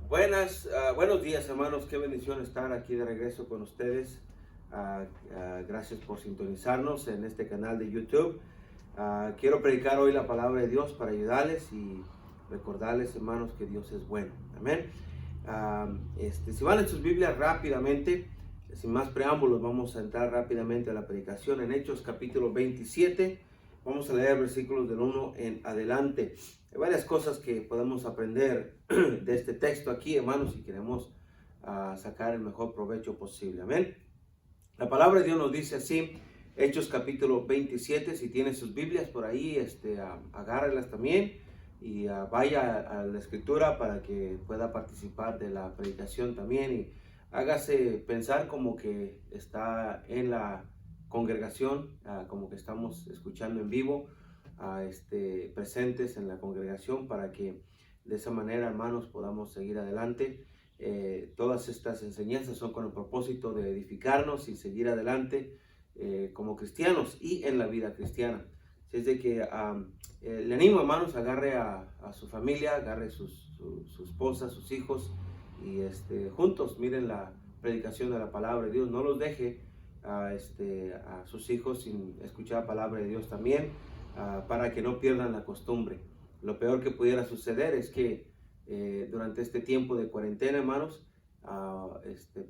Buenos días, hermanos. Qué bendición estar aquí de regreso con ustedes. Gracias por sintonizarnos en este canal de YouTube. Quiero predicar hoy la palabra de Dios para ayudarles y recordarles, hermanos, que Dios es bueno. Amén. Si van en sus Biblias rápidamente, sin más preámbulos, vamos a entrar rápidamente a la predicación en Hechos capítulo 27. Vamos a leer versículos del 1 en adelante. Hay varias cosas que podemos aprender de este texto aquí, hermanos, si queremos sacar el mejor provecho posible. Amén. La palabra de Dios nos dice así, Hechos capítulo 27, si tiene sus Biblias por ahí, agárrelas también y vaya a la escritura para que pueda participar de la predicación también y hágase pensar como que está en la congregación, como que estamos escuchando en vivo, presentes en la congregación para que de esa manera, hermanos, podamos seguir adelante. Todas estas enseñanzas son con el propósito de edificarnos y seguir adelante como cristianos y en la vida cristiana. Así es de que le animo, hermanos, agarre a su familia, agarre su esposa, sus hijos y juntos miren la predicación de la palabra de Dios. No los deje a sus hijos sin escuchar la palabra de Dios también, para que no pierdan la costumbre. Lo peor que pudiera suceder es que durante este tiempo de cuarentena, hermanos,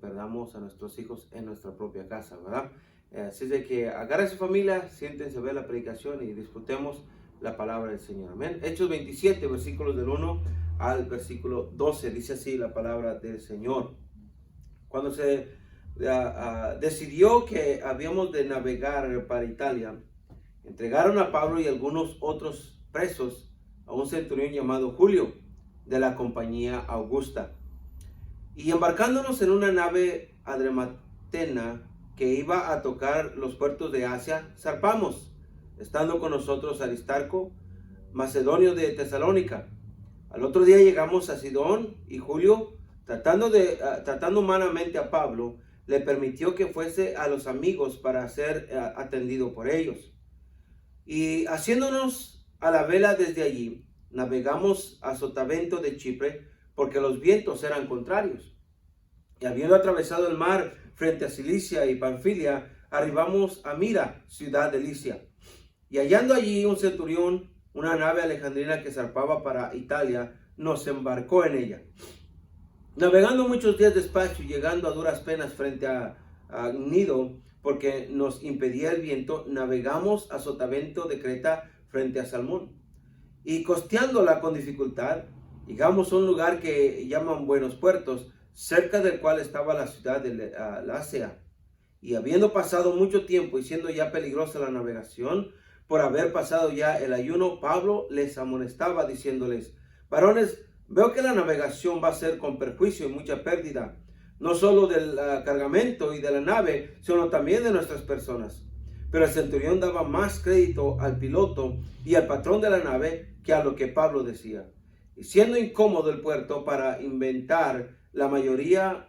perdamos a nuestros hijos en nuestra propia casa, ¿verdad? Así es de que agarre a su familia, siéntense a ver la predicación y disfrutemos la palabra del Señor. Amén. Hechos 27, versículos del 1 al versículo 12, dice así la palabra del Señor. Cuando se decidió que habíamos de navegar para Italia, entregaron a Pablo y algunos otros presos a un centurión llamado Julio, de la compañía Augusta. Y embarcándonos en una nave adrematena que iba a tocar los puertos de Asia, zarpamos, estando con nosotros Aristarco, macedonio de Tesalónica. Al otro día llegamos a Sidón y Julio, tratando humanamente a Pablo, le permitió que fuese a los amigos para ser atendido por ellos. Y haciéndonos a la vela desde allí, navegamos a Sotavento de Chipre, porque los vientos eran contrarios. Y habiendo atravesado el mar frente a Cilicia y Panfilia, arribamos a Mira, ciudad de Licia. Y hallando allí un centurión, una nave alejandrina que zarpaba para Italia, nos embarcó en ella. Navegando muchos días despacio y llegando a duras penas frente a Gnido, porque nos impedía el viento, navegamos a Sotavento de Creta frente a Salmón. Y costeándola con dificultad, llegamos a un lugar que llaman Buenos Puertos, cerca del cual estaba la ciudad de Lasea. Y habiendo pasado mucho tiempo y siendo ya peligrosa la navegación, por haber pasado ya el ayuno, Pablo les amonestaba diciéndoles: varones, veo que la navegación va a ser con perjuicio y mucha pérdida, no solo del cargamento y de la nave, sino también de nuestras personas. Pero el centurión daba más crédito al piloto y al patrón de la nave que a lo que Pablo decía. Y siendo incómodo el puerto para invernar, la mayoría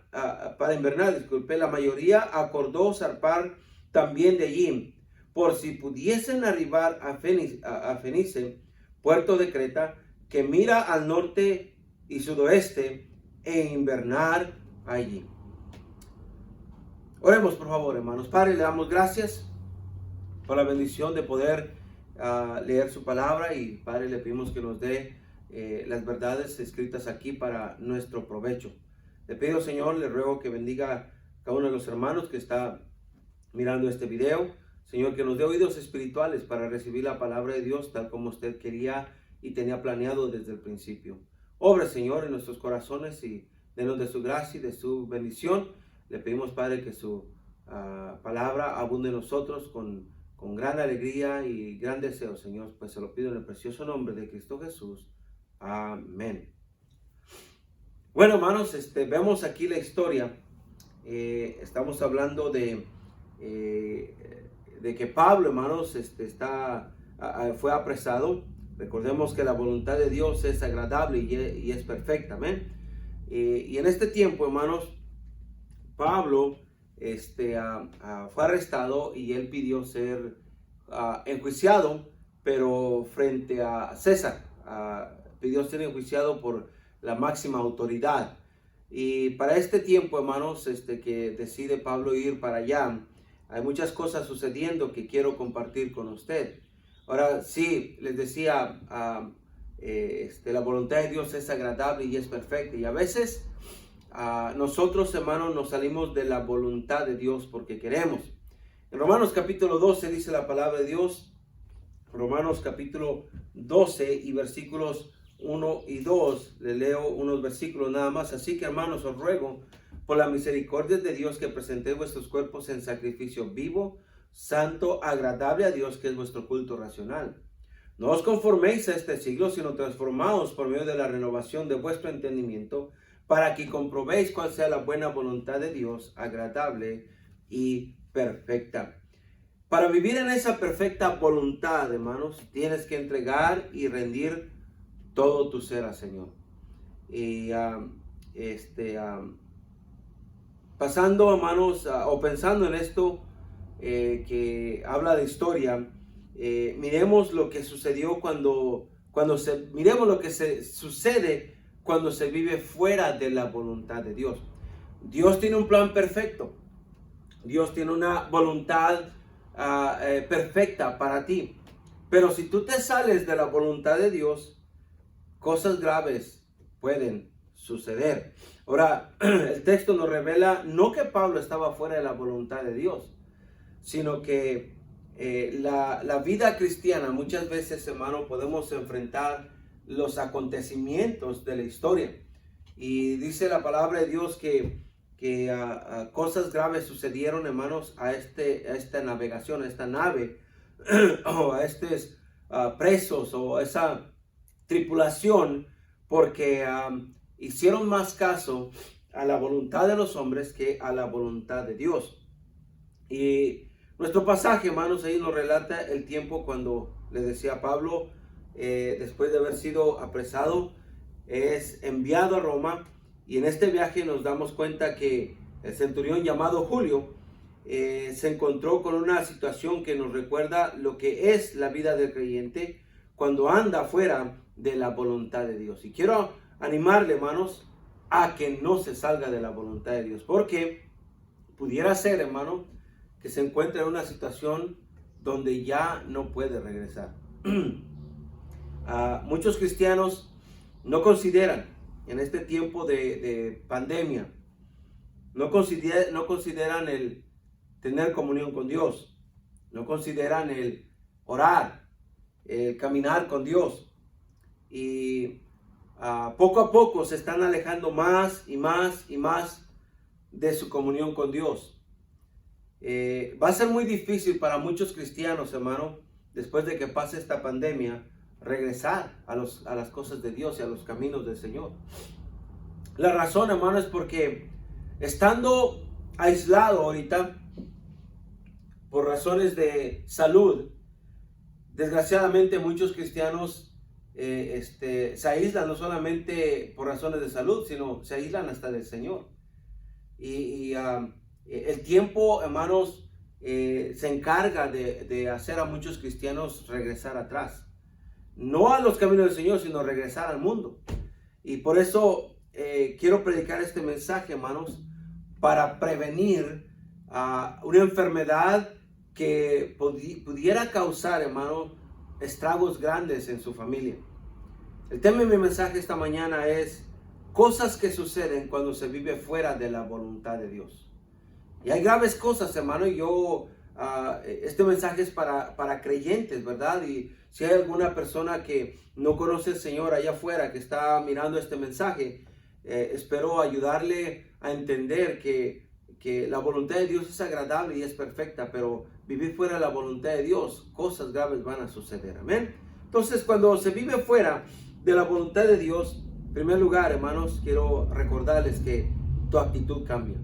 acordó zarpar también de allí, por si pudiesen arribar a Fenice, puerto de Creta, que mira al norte y sudoeste, e invernar allí. Oremos, por favor, hermanos. Padre, le damos gracias por la bendición de poder leer su palabra, y Padre, le pedimos que nos dé las verdades escritas aquí para nuestro provecho. Le pido, Señor, le ruego que bendiga a cada uno de los hermanos que está mirando este video. Señor, que nos dé oídos espirituales para recibir la palabra de Dios tal como usted quería y tenía planeado desde el principio. Obra, Señor, en nuestros corazones y denos de su gracia y de su bendición. Le pedimos, Padre, que su palabra abunde en nosotros con gran alegría y gran deseo, Señor, pues se lo pido en el precioso nombre de Cristo Jesús. Amén. Bueno, hermanos, vemos aquí la historia. Estamos hablando de que Pablo, hermanos, fue apresado. Recordemos que la voluntad de Dios es agradable y es perfecta, amén. Y en este tiempo, hermanos, Pablo fue arrestado y él pidió ser enjuiciado, pero frente a César. Pidió ser enjuiciado por la máxima autoridad. Y para este tiempo, hermanos, que decide Pablo ir para allá, hay muchas cosas sucediendo que quiero compartir con usted. Ahora, sí, les decía, la voluntad de Dios es agradable y es perfecta. Y a veces nosotros, hermanos, nos salimos de la voluntad de Dios porque queremos. En Romanos capítulo 12 dice la palabra de Dios, Romanos capítulo 12 y versículos 1 y 2, le leo unos versículos nada más. Así que, hermanos, os ruego por la misericordia de Dios que presentéis vuestros cuerpos en sacrificio vivo, santo, agradable a Dios, que es vuestro culto racional. No os conforméis a este siglo, sino transformaos por medio de la renovación de vuestro entendimiento, para que comprobéis cuál sea la buena voluntad de Dios, agradable y perfecta. Para vivir en esa perfecta voluntad, hermanos, tienes que entregar y rendir todo tu ser al Señor. Y pasando, hermanos, o pensando en esto que habla de historia, miremos lo que sucedió miremos lo que sucede cuando se vive fuera de la voluntad de Dios. Dios tiene un plan perfecto. Dios tiene una voluntad perfecta para ti. Pero si tú te sales de la voluntad de Dios, cosas graves pueden suceder. Ahora, el texto nos revela no que Pablo estaba fuera de la voluntad de Dios, sino que la vida cristiana, muchas veces, hermano, podemos enfrentar los acontecimientos de la historia. Y dice la palabra de Dios que cosas graves sucedieron, hermanos, a esta navegación, a esta nave, o a estos presos, o a esa tripulación, porque hicieron más caso a la voluntad de los hombres que a la voluntad de Dios. Y nuestro pasaje, hermanos, ahí nos relata el tiempo cuando, le decía Pablo, después de haber sido apresado, es enviado a Roma. Y en este viaje nos damos cuenta que el centurión llamado Julio se encontró con una situación que nos recuerda lo que es la vida del creyente cuando anda fuera de la voluntad de Dios. Y quiero animarle, hermanos, a que no se salga de la voluntad de Dios, porque pudiera ser, hermano, que se encuentre en una situación donde ya no puede regresar. Muchos cristianos no consideran en este tiempo de pandemia, no consideran el tener comunión con Dios, no consideran el orar, el caminar con Dios. Y poco a poco se están alejando más y más y más de su comunión con Dios. Va a ser muy difícil para muchos cristianos, hermano, después de que pase esta pandemia, regresar a las cosas de Dios y a los caminos del Señor. La razón, hermano, es porque estando aislado ahorita por razones de salud, desgraciadamente muchos cristianos se aíslan no solamente por razones de salud, sino se aíslan hasta del Señor. Y el tiempo, hermanos, se encarga de hacer a muchos cristianos regresar atrás. No a los caminos del Señor, sino regresar al mundo. Y por eso quiero predicar este mensaje, hermanos, para prevenir una enfermedad que pudiera causar, hermano, estragos grandes en su familia. El tema de mi mensaje esta mañana es cosas que suceden cuando se vive fuera de la voluntad de Dios. Y hay graves cosas, hermano, y este mensaje es para creyentes, ¿verdad? Y si hay alguna persona que no conoce al Señor allá afuera, que está mirando este mensaje, espero ayudarle a entender que la voluntad de Dios es agradable y es perfecta, pero vivir fuera de la voluntad de Dios, cosas graves van a suceder, amén. Entonces, cuando se vive fuera de la voluntad de Dios, en primer lugar, hermanos, quiero recordarles que tu actitud cambia.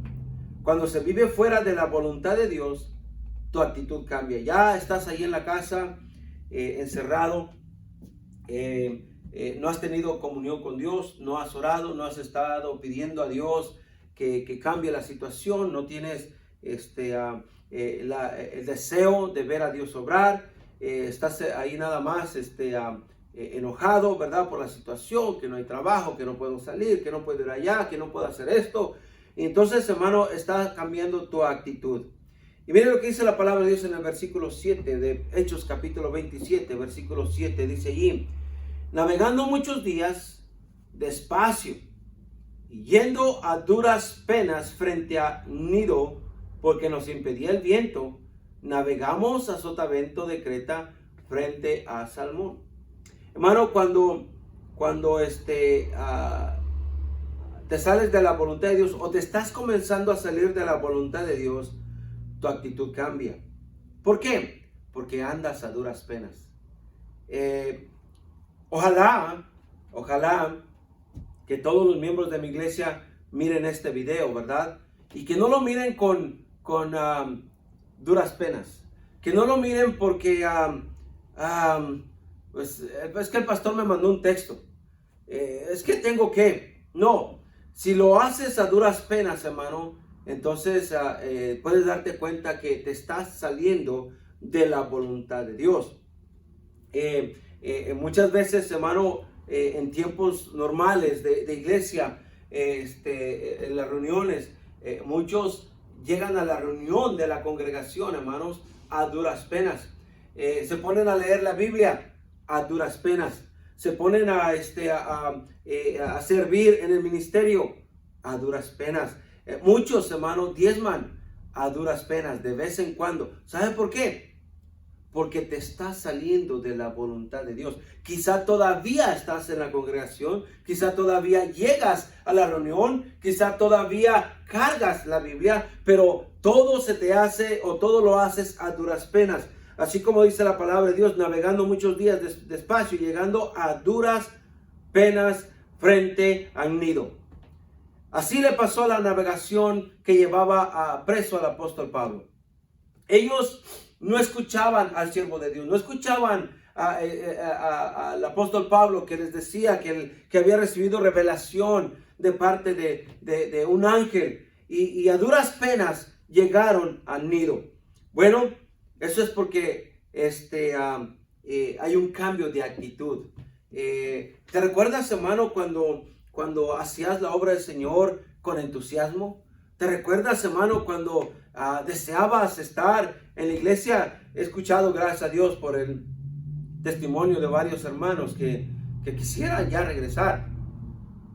Cuando se vive fuera de la voluntad de Dios, tu actitud cambia. Ya estás ahí en la casa, encerrado, no has tenido comunión con Dios, no has orado, no has estado pidiendo a Dios que cambie la situación, no tienes el deseo de ver a Dios obrar, estás ahí nada más enojado, ¿verdad? Por la situación, que no hay trabajo, que no puedo salir, que no puedo ir allá, que no puedo hacer esto. Y entonces, hermano, está cambiando tu actitud. Y mire lo que dice la palabra de Dios en el versículo 7 de Hechos capítulo 27, versículo 7, dice allí: navegando muchos días despacio y yendo a duras penas frente a Gnido, porque nos impedía el viento, navegamos a sotavento de Creta frente a Salmón. Hermano, cuando te sales de la voluntad de Dios o te estás comenzando a salir de la voluntad de Dios, tu actitud cambia. ¿Por qué? Porque andas a duras penas. Ojalá que todos los miembros de mi iglesia miren este video, ¿verdad? Y que no lo miren con duras penas. Que no lo miren porque pues, es que el pastor me mandó un texto. Es que tengo que. No. Si lo haces a duras penas, hermano, entonces puedes darte cuenta que te estás saliendo de la voluntad de Dios. Muchas veces, hermano, en tiempos normales de iglesia, en las reuniones, muchos llegan a la reunión de la congregación, hermanos, a duras penas. Se ponen a leer la Biblia a duras penas. Se ponen a servir en el ministerio a duras penas. Muchos, hermanos, diezman a duras penas de vez en cuando. ¿Sabe por qué? Porque te estás saliendo de la voluntad de Dios. Quizá todavía estás en la congregación, quizá todavía llegas a la reunión, quizá todavía cargas la Biblia, pero todo se te hace o todo lo haces a duras penas. Así como dice la palabra de Dios, navegando muchos días despacio, llegando a duras penas frente a Gnido. Así le pasó a la navegación que llevaba preso al apóstol Pablo. Ellos no escuchaban al siervo de Dios, no escuchaban al apóstol Pablo, que les decía que había recibido revelación de parte de un ángel, y a duras penas llegaron a Gnido. Bueno, eso es porque hay un cambio de actitud. ¿Te recuerdas, hermano, cuando hacías la obra del Señor con entusiasmo? ¿Te recuerdas, hermano, cuando deseabas estar en la iglesia? He escuchado, gracias a Dios, por el testimonio de varios hermanos que quisieran ya regresar.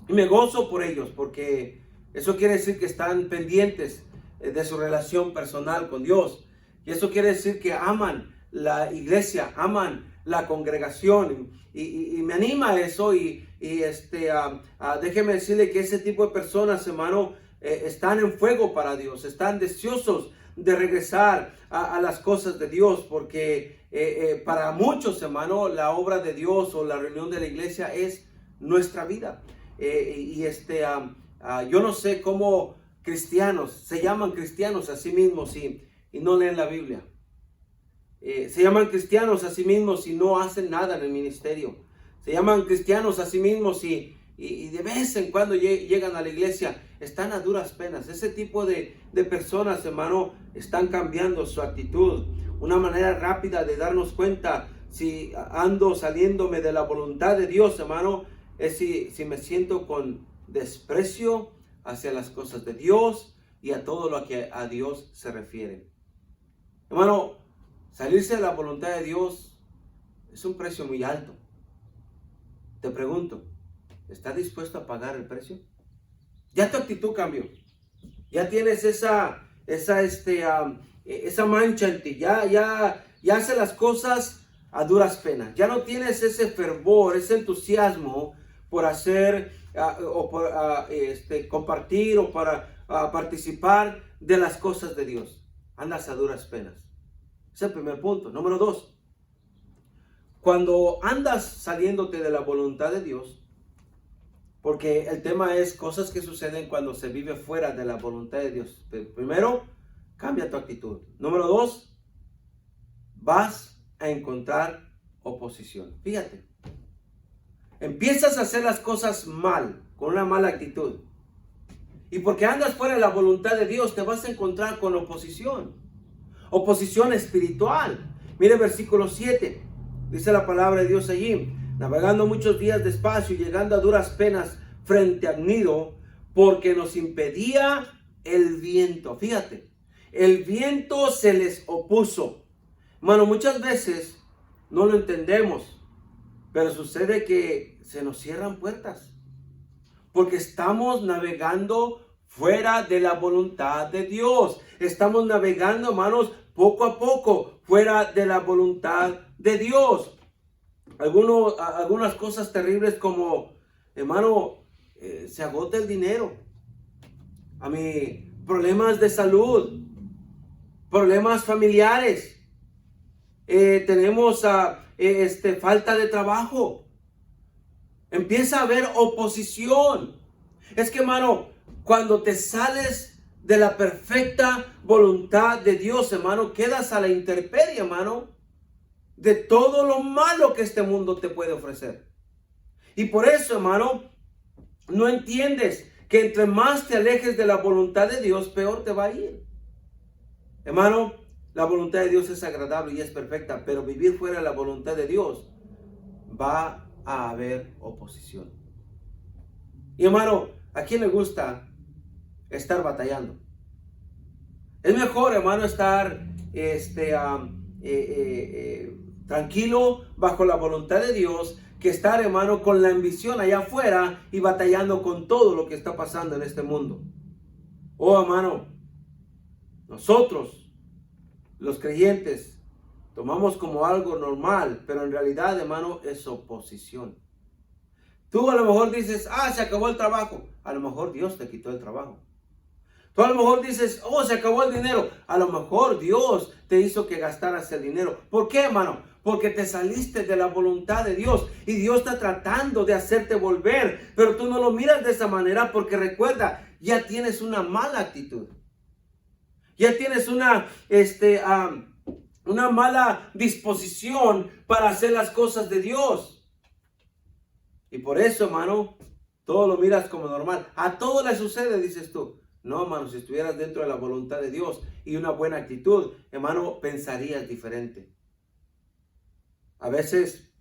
Y me gozo por ellos, porque eso quiere decir que están pendientes de su relación personal con Dios. Y eso quiere decir que aman la iglesia, aman la congregación. Y me anima eso. Déjeme decirle que ese tipo de personas, hermano, están en fuego para Dios, están deseosos de regresar a las cosas de Dios, porque para muchos, hermano, la obra de Dios o la reunión de la iglesia es nuestra vida. Yo no sé cómo cristianos se llaman cristianos a sí mismos y no leen la Biblia. Se llaman cristianos a sí mismos y no hacen nada en el ministerio. Se llaman cristianos a sí mismos y de vez en cuando llegan a la iglesia. Están a duras penas. Ese tipo de personas, hermano, están cambiando su actitud. Una manera rápida de darnos cuenta si ando saliéndome de la voluntad de Dios, hermano, es si me siento con desprecio hacia las cosas de Dios y a todo lo que a Dios se refiere. Hermano, salirse de la voluntad de Dios es un precio muy alto. Te pregunto, ¿estás dispuesto a pagar el precio? Ya tu actitud cambió. Ya tienes esa mancha en ti. Ya haces las cosas a duras penas. Ya no tienes ese fervor, ese entusiasmo por hacer o por compartir o para participar de las cosas de Dios. Andas a duras penas. Ese es el primer punto. Número 2. Cuando andas saliéndote de la voluntad de Dios, porque el tema es cosas que suceden cuando se vive fuera de la voluntad de Dios. Primero, cambia tu actitud. Número 2, vas a encontrar oposición. Fíjate, empiezas a hacer las cosas mal, con una mala actitud. Y porque andas fuera de la voluntad de Dios, te vas a encontrar con oposición. Oposición espiritual. Mire versículo 7. Dice la palabra de Dios allí: navegando muchos días despacio y llegando a duras penas frente al nido, porque nos impedía el viento. Fíjate, el viento se les opuso. Hermano, muchas veces no lo entendemos, pero sucede que se nos cierran puertas, porque estamos navegando fuera de la voluntad de Dios. Estamos navegando, hermanos, poco a poco, fuera de la voluntad de Dios. Algunas cosas terribles como, hermano, se agota el dinero. Problemas de salud, problemas familiares. Tenemos falta de trabajo. Empieza a haber oposición. Es que, hermano, cuando te sales de la perfecta voluntad de Dios, hermano, quedas a la intemperie, hermano, de todo lo malo que este mundo te puede ofrecer. Y por eso, hermano, no entiendes que entre más te alejes de la voluntad de Dios, peor te va a ir. Hermano, la voluntad de Dios es agradable y es perfecta, pero vivir fuera de la voluntad de Dios va a haber oposición. Y hermano, ¿a quién le gusta estar batallando? Es mejor, hermano, estar tranquilo bajo la voluntad de Dios que estar, hermano, con la ambición allá afuera y batallando con todo lo que está pasando en este mundo. Oh, hermano, nosotros, los creyentes, tomamos como algo normal, pero en realidad, hermano, es oposición. Tú a lo mejor dices, se acabó el trabajo. A lo mejor Dios te quitó el trabajo. Tú a lo mejor dices, se acabó el dinero. A lo mejor Dios te hizo que gastaras el dinero. ¿Por qué, hermano? Porque te saliste de la voluntad de Dios y Dios está tratando de hacerte volver. Pero tú no lo miras de esa manera porque recuerda, ya tienes una mala actitud. Ya tienes una mala disposición para hacer las cosas de Dios. Y por eso, hermano, todo lo miras como normal. A todo le sucede, dices tú. No, hermano, si estuvieras dentro de la voluntad de Dios y una buena actitud, hermano, pensarías diferente. A veces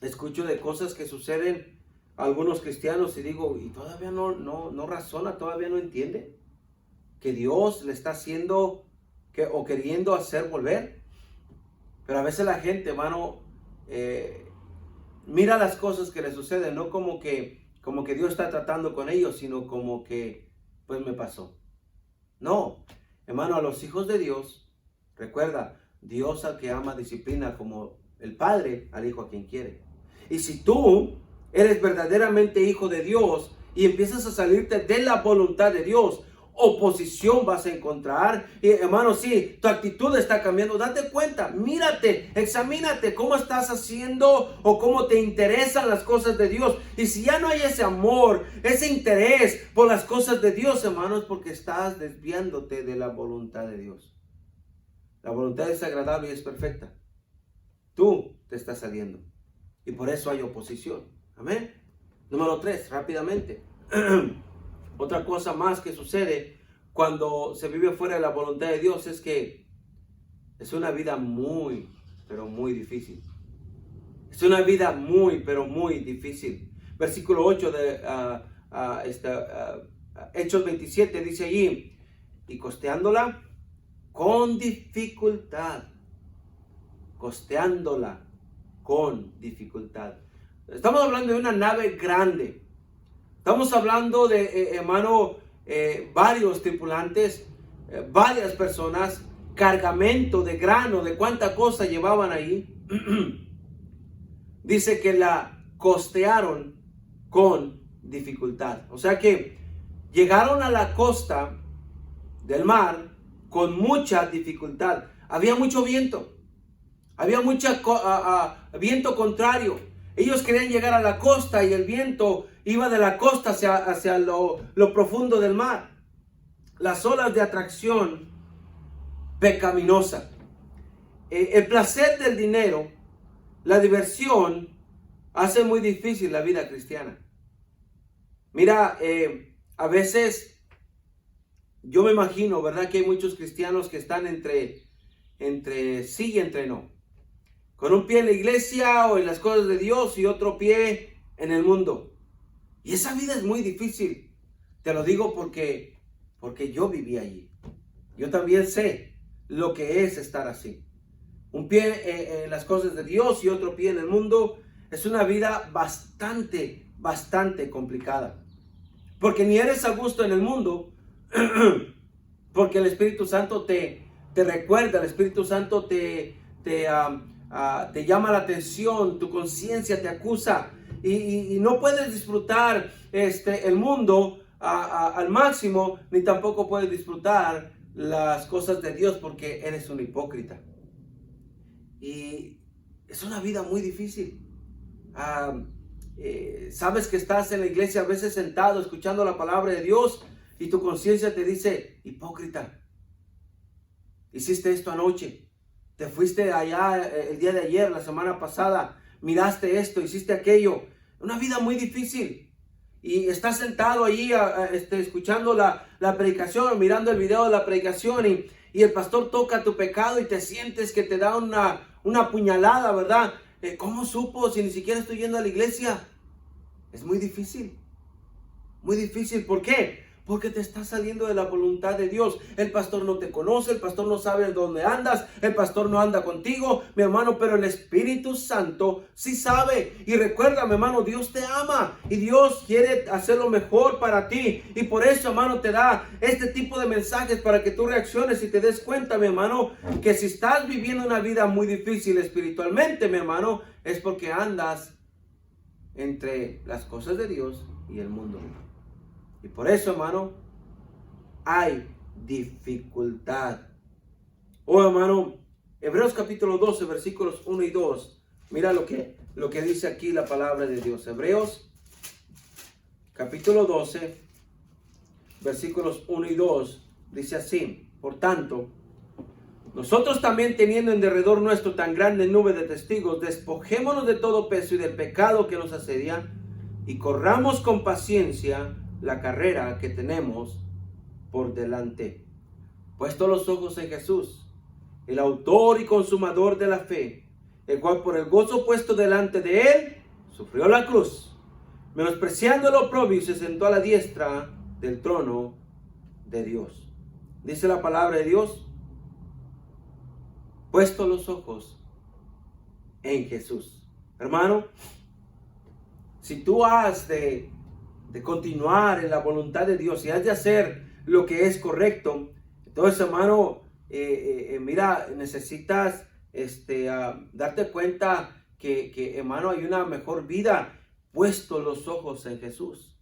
escucho de cosas que suceden a algunos cristianos y digo, y todavía no razona, todavía no entiende que Dios le está haciendo o queriendo hacer volver. Pero a veces la gente, hermano, mira las cosas que le suceden, no como que Dios está tratando con ellos, sino como que, pues me pasó. No, hermano, a los hijos de Dios, recuerda, Dios al que ama disciplina como el Padre al Hijo a quien quiere. Y si tú eres verdaderamente hijo de Dios y empiezas a salirte de la voluntad de Dios, oposición vas a encontrar. Y hermano, sí, tu actitud está cambiando. Date cuenta, mírate, examínate cómo estás haciendo o cómo te interesan las cosas de Dios. Y si ya no hay ese amor, ese interés por las cosas de Dios, hermano, es porque estás desviándote de la voluntad de Dios. La voluntad es agradable y es perfecta. Tú te estás saliendo y por eso hay oposición. Amén. Número 3, rápidamente. Otra cosa más que sucede cuando se vive fuera de la voluntad de Dios es que es una vida muy, pero muy difícil. Es una vida muy, pero muy difícil. Versículo 8 de Hechos 27 dice allí, y costeándola con dificultad. Costeándola con dificultad. Estamos hablando de una nave grande. Estamos hablando de, hermano, varios tripulantes, varias personas, cargamento de grano, de cuánta cosa llevaban ahí. Dice que la costearon con dificultad. O sea que llegaron a la costa del mar con mucha dificultad. Había mucho viento. Había mucho viento contrario. Ellos querían llegar a la costa y el viento iba de la costa hacia lo profundo del mar. Las olas de atracción pecaminosa. El placer del dinero, la diversión, hace muy difícil la vida cristiana. Mira, a veces yo me imagino, ¿verdad? Que hay muchos cristianos que están entre sí y entre no. con un pie en la iglesia o en las cosas de Dios y otro pie en el mundo. Y esa vida es muy difícil. Te lo digo porque yo viví allí. Yo también sé lo que es estar así. Un pie en las cosas de Dios y otro pie en el mundo es una vida bastante complicada. Porque ni eres a gusto en el mundo, porque el Espíritu Santo te recuerda, el Espíritu Santo te llama la atención, tu conciencia te acusa y no puedes disfrutar el mundo al máximo, ni tampoco puedes disfrutar las cosas de Dios porque eres un hipócrita. Y es una vida muy difícil. Sabes que estás en la iglesia a veces sentado escuchando la palabra de Dios y tu conciencia te dice: hipócrita, hiciste esto anoche, te fuiste allá el día de ayer, la semana pasada, miraste esto, hiciste aquello. Una vida muy difícil. Y estás sentado allí escuchando la predicación, mirando el video de la predicación y el pastor toca tu pecado y te sientes que te da una puñalada, ¿verdad? ¿Cómo supo si ni siquiera estoy yendo a la iglesia? Es muy difícil. Muy difícil. ¿Por qué? Porque te está saliendo de la voluntad de Dios. El pastor no te conoce, el pastor no sabe dónde andas, el pastor no anda contigo, mi hermano, pero el Espíritu Santo sí sabe. Y recuerda, mi hermano, Dios te ama y Dios quiere hacer lo mejor para ti. Y por eso, hermano, te da este tipo de mensajes para que tú reacciones y te des cuenta, mi hermano, que si estás viviendo una vida muy difícil espiritualmente, mi hermano, es porque andas entre las cosas de Dios y el mundo. Y por eso, hermano, hay dificultad. Oh, hermano, Hebreos capítulo 12, versículos 1 y 2. Mira lo que dice aquí la palabra de Dios. Hebreos capítulo 12, versículos 1 y 2. Dice así: por tanto, nosotros también, teniendo en derredor nuestro tan grande nube de testigos, despojémonos de todo peso y del pecado que nos asedia, y corramos con paciencia la carrera que tenemos por delante, puesto los ojos en Jesús, el autor y consumador de la fe, el cual por el gozo puesto delante de él sufrió la cruz, menospreciando el oprobio, y se sentó a la diestra del trono de Dios. Dice la palabra de Dios: puesto los ojos en Jesús. Hermano, si tú has de continuar en la voluntad de Dios y has de hacer lo que es correcto, entonces, hermano, mira, necesitas darte cuenta que, hermano, hay una mejor vida puesto los ojos en Jesús.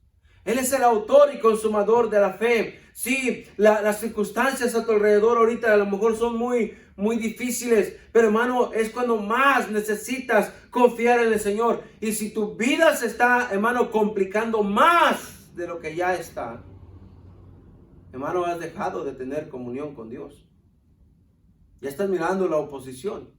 Él es el autor y consumador de la fe. Sí, las circunstancias a tu alrededor ahorita a lo mejor son muy difíciles, pero, hermano, es cuando más necesitas confiar en el Señor. Y si tu vida se está, hermano, complicando más de lo que ya está, hermano, has dejado de tener comunión con Dios. Ya estás mirando la oposición.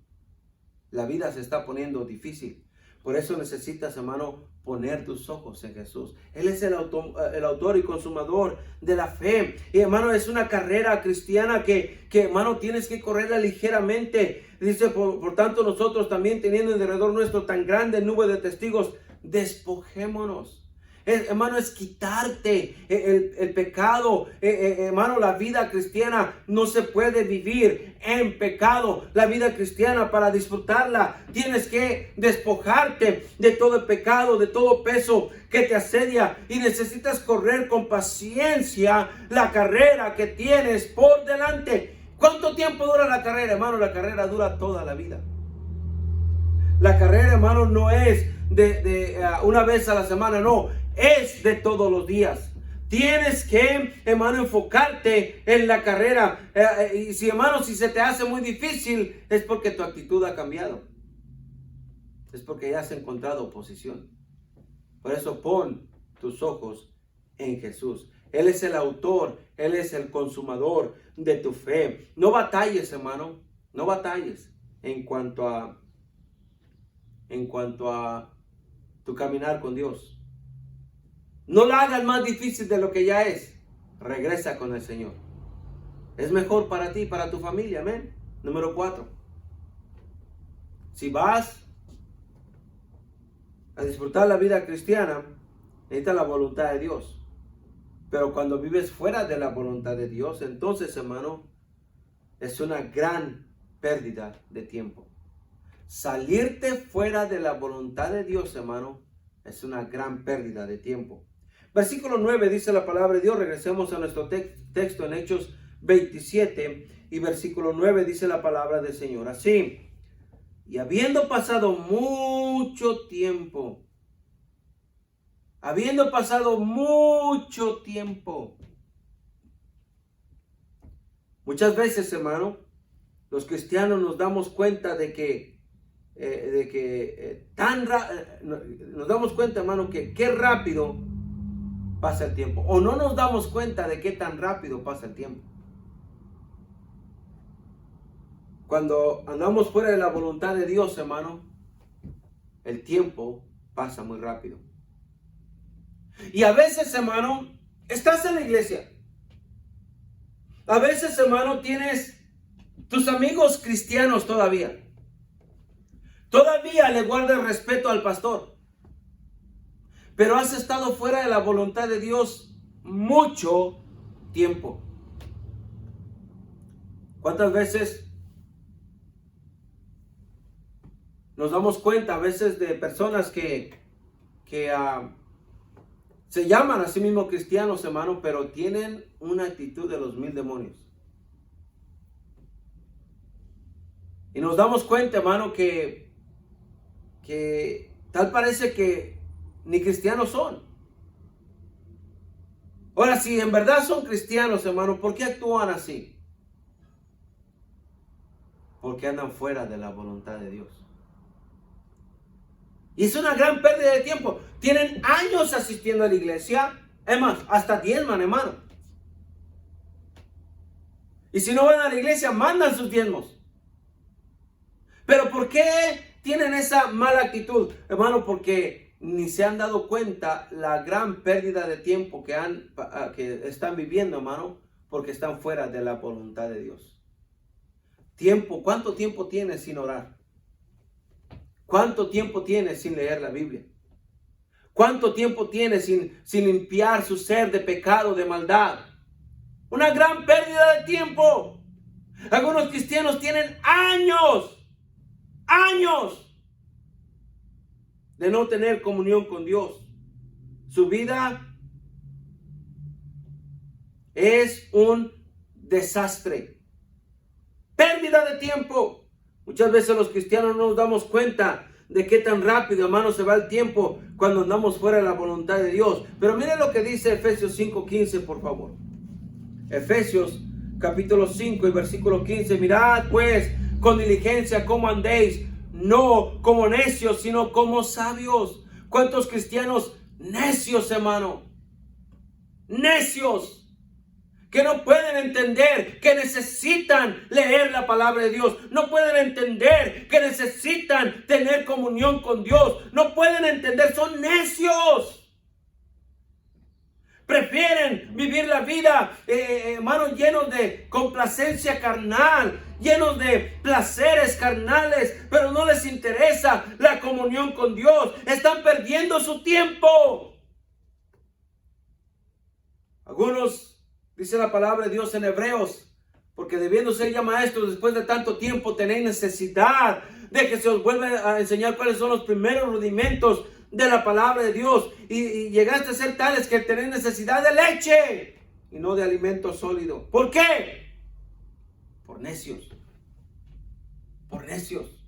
La vida se está poniendo difícil. Por eso necesitas, hermano, poner tus ojos en Jesús. Él es el autor y consumador de la fe. Y, hermano, es una carrera cristiana que hermano, tienes que correrla ligeramente. Dice, por tanto, nosotros también, teniendo en derredor nuestro tan grande nube de testigos, despojémonos. Hermano, es quitarte el pecado. Hermano, la vida cristiana no se puede vivir en pecado. La vida cristiana, para disfrutarla, tienes que despojarte de todo el pecado, de todo peso que te asedia, y necesitas correr con paciencia la carrera que tienes por delante. ¿Cuánto tiempo dura la carrera, hermano? La carrera dura toda la vida. La carrera, hermano, no es de una vez a la semana, no. Es de todos los días. Tienes que, hermano, enfocarte en la carrera. Y si, hermano, si se te hace muy difícil, es porque tu actitud ha cambiado. Es porque ya has encontrado oposición. Por eso pon tus ojos en Jesús. Él es el autor, Él es el consumador de tu fe. No batalles, hermano. No batalles en cuanto a tu caminar con Dios. No la hagas más difícil de lo que ya es. Regresa con el Señor. Es mejor para ti y para tu familia. Amén. Número 4. Si vas a disfrutar la vida cristiana, necesitas la voluntad de Dios. Pero cuando vives fuera de la voluntad de Dios, entonces, hermano, es una gran pérdida de tiempo. Salirte fuera de la voluntad de Dios, hermano, es una gran pérdida de tiempo. Versículo 9 dice la palabra de Dios. Regresemos a nuestro texto en Hechos 27 y versículo 9 dice la palabra del Señor así: y habiendo pasado mucho tiempo, muchas veces, hermano, los cristianos nos damos cuenta nos damos cuenta, hermano, que qué rápido pasa el tiempo, o no nos damos cuenta de qué tan rápido pasa el tiempo. Cuando andamos fuera de la voluntad de Dios, hermano, el tiempo pasa muy rápido. Y a veces, hermano, estás en la iglesia. A veces, hermano, tienes tus amigos cristianos todavía. Todavía le guardas respeto al pastor. Pero has estado fuera de la voluntad de Dios mucho tiempo. ¿Cuántas veces nos damos cuenta a veces de personas que se llaman a sí mismos cristianos, hermano, pero tienen una actitud de los 1000 demonios? Y nos damos cuenta, hermano, que tal parece que ni cristianos son. Ahora, si en verdad son cristianos, hermano, ¿por qué actúan así? Porque andan fuera de la voluntad de Dios. Y es una gran pérdida de tiempo. Tienen años asistiendo a la iglesia. Es más, hasta diezman, hermano. Y si no van a la iglesia, mandan sus diezmos. Pero ¿por qué tienen esa mala actitud, hermano? Porque ni se han dado cuenta la gran pérdida de tiempo que están viviendo, hermano, porque están fuera de la voluntad de Dios. ¿Cuánto tiempo tienes sin orar? ¿Cuánto tiempo tienes sin leer la Biblia? ¿Cuánto tiempo tienes sin limpiar su ser de pecado, de maldad? Una gran pérdida de tiempo. Algunos cristianos tienen años de no tener comunión con Dios. Su vida es un desastre. Pérdida de tiempo. Muchas veces los cristianos no nos damos cuenta de qué tan rápido, hermano, se va el tiempo cuando andamos fuera de la voluntad de Dios. Pero miren lo que dice Efesios 5:15, por favor. Efesios capítulo 5 y versículo 15. Mirad pues con diligencia cómo andéis, no como necios, sino como sabios. ¿Cuántos cristianos necios, hermano? Necios. Que no pueden entender que necesitan leer la palabra de Dios. No pueden entender que necesitan tener comunión con Dios. No pueden entender, son necios. Prefieren vivir la vida, hermanos, llenos de complacencia carnal, llenos de placeres carnales, pero no les interesa la comunión con Dios. Están perdiendo su tiempo. Algunos, dice la palabra de Dios en Hebreos, porque debiendo ser ya maestros después de tanto tiempo, tenéis necesidad de que se os vuelva a enseñar cuáles son los primeros rudimentos de la palabra de Dios. Y llegaste a ser tales que tenéis necesidad de leche y no de alimento sólido. ¿Por qué? Por necios. Por necios.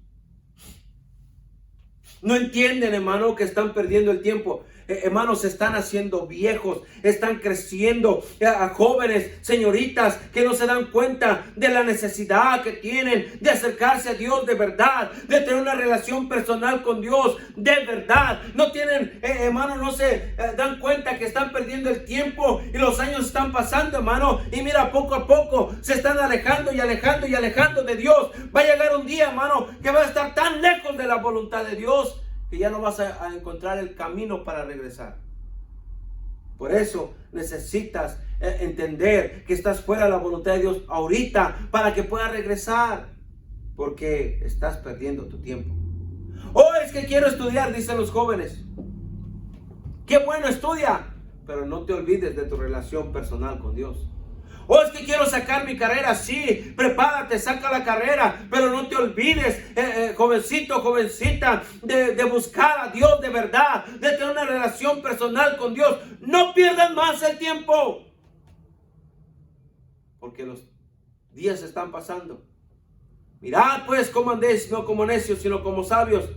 No entienden, hermano, que están perdiendo el tiempo. Hermanos, se están haciendo viejos, están creciendo a jóvenes, señoritas, que no se dan cuenta de la necesidad que tienen de acercarse a Dios de verdad, de tener una relación personal con Dios de verdad. No tienen, hermanos, no se dan cuenta que están perdiendo el tiempo y los años están pasando, hermano. Y mira, poco a poco se están alejando y alejando y alejando de Dios. Va a llegar un día, hermano, que va a estar tan lejos de la voluntad de Dios que ya no vas a encontrar el camino para regresar. Por eso necesitas entender que estás fuera de la voluntad de Dios ahorita para que puedas regresar. porque estás perdiendo tu tiempo. Oh, es que quiero estudiar, dicen los jóvenes. Qué bueno, estudia, pero no te olvides de tu relación personal con Dios. Oh, es que quiero sacar mi carrera. Sí, prepárate, saca la carrera, pero no te olvides, jovencito, jovencita, de buscar a Dios de verdad, de tener una relación personal con Dios. No pierdas más el tiempo, porque los días están pasando. Mirad pues cómo andéis, no como necios, sino como sabios,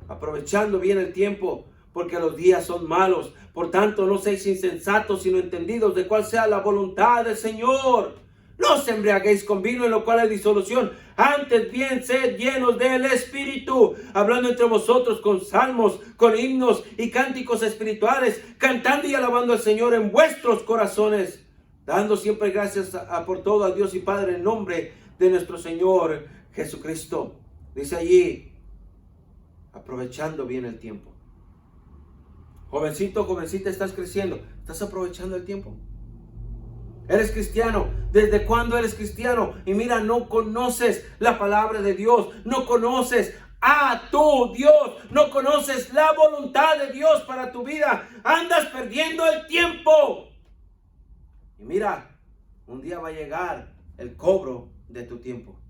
aprovechando bien el tiempo, porque los días son malos. Por tanto, no seáis insensatos, sino entendidos de cuál sea la voluntad del Señor. No os embriaguéis con vino, en lo cual hay disolución. Antes bien, sed llenos del Espíritu, hablando entre vosotros con salmos, con himnos y cánticos espirituales, cantando y alabando al Señor en vuestros corazones, dando siempre gracias por todo a Dios y Padre en nombre de nuestro Señor Jesucristo. Dice allí, aprovechando bien el tiempo. Jovencito, jovencita, estás creciendo. ¿Estás aprovechando el tiempo? ¿Eres cristiano? ¿Desde cuándo eres cristiano? Y mira, no conoces la palabra de Dios. No conoces a tu Dios. No conoces la voluntad de Dios para tu vida. Andas perdiendo el tiempo. Y mira, un día va a llegar el cobro de tu tiempo.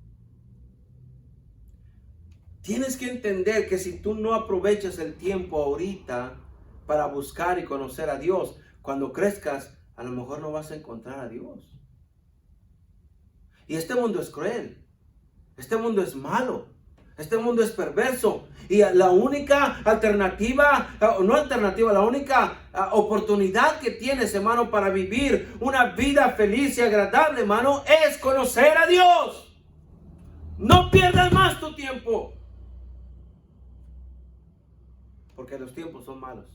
Tienes que entender que si tú no aprovechas el tiempo ahorita para buscar y conocer a Dios, cuando crezcas, a lo mejor no vas a encontrar a Dios. Y este mundo es cruel. Este mundo es malo. Este mundo es perverso. Y la única alternativa, la única oportunidad que tienes, hermano, para vivir una vida feliz y agradable, hermano, es conocer a Dios. No pierdas más tu tiempo, porque los tiempos son malos.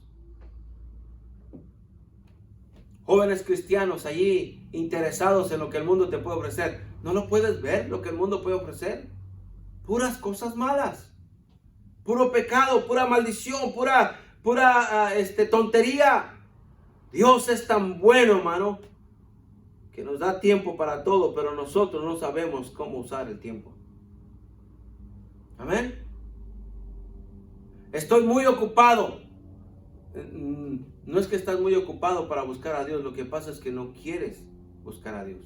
Jóvenes cristianos allí interesados en lo que el mundo te puede ofrecer. ¿No lo puedes ver lo que el mundo puede ofrecer? Puras cosas malas. Puro pecado, pura maldición, pura tontería. Dios es tan bueno, hermano, que nos da tiempo para todo, pero nosotros no sabemos cómo usar el tiempo. Amén. Estoy muy ocupado. No es que estás muy ocupado para buscar a Dios, lo que pasa es que no quieres buscar a Dios.